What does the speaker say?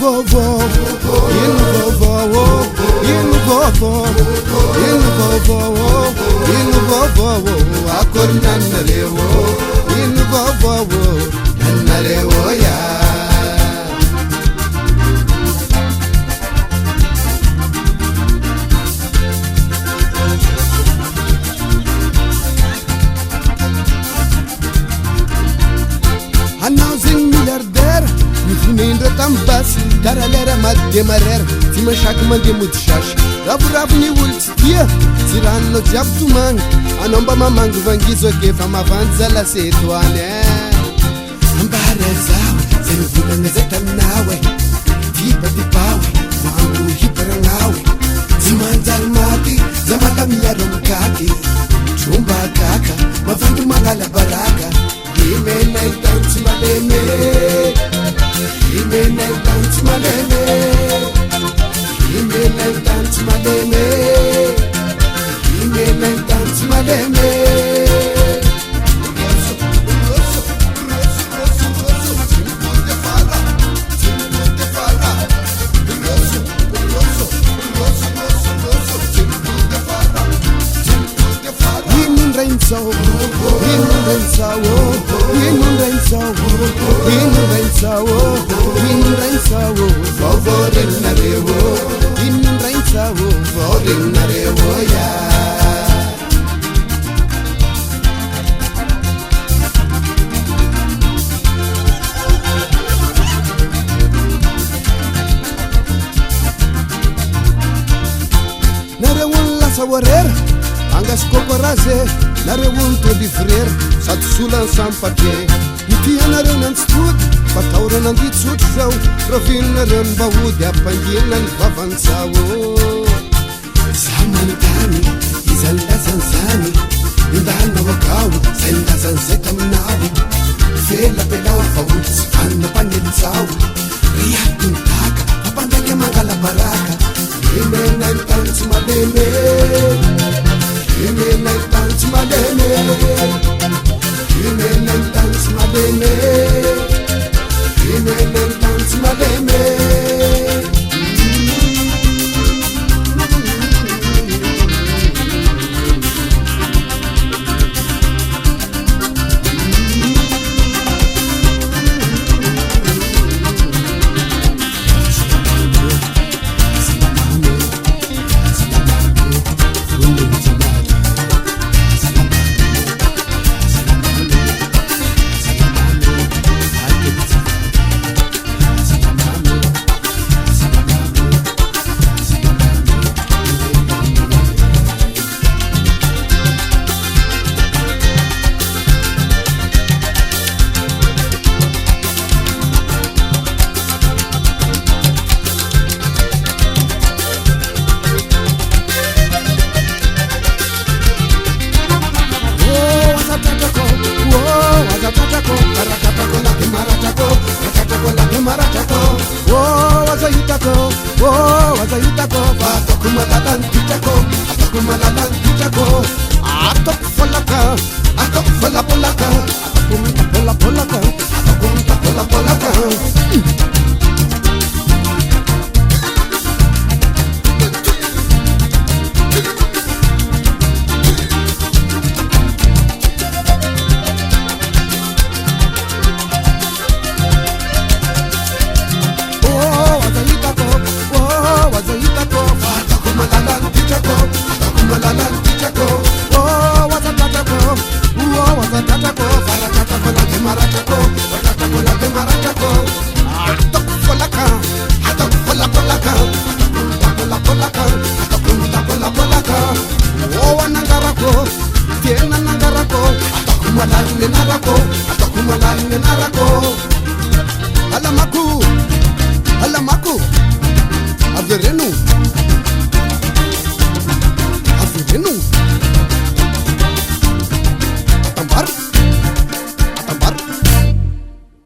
vovo, ino vovo, ino vovo, ino vovo, ino vovo, akor nanalewo, ino vovo, nanalewo ya. Announcing milliardaire, mifunindra tambas, karalera mademarer, timashak mandemutshas, ravu ni ultstia, zirano jiabtumang, anomba mamang vangizo gefa mavanza la setwane. Ambarezao, zenvulangazeta nawe, tipa tipawe, wangu hiperangawe, zimanzal mati, zamakamiaro mkati, chumba kaka, mavandu magala baraka. Imena dance maleme, imena dance maleme, imena dance maleme, imena dance maleme. Angas cocoraze, narewun to di frer, sat sulan sampate. Itiana nan stud, pataura nan ditsut zau, profil nan bawud ya pangilan bavansawo. Samantani, izalda zanzani, indana wakau, senda zanzetam nawi. Fela pela fawut, anna panitsau.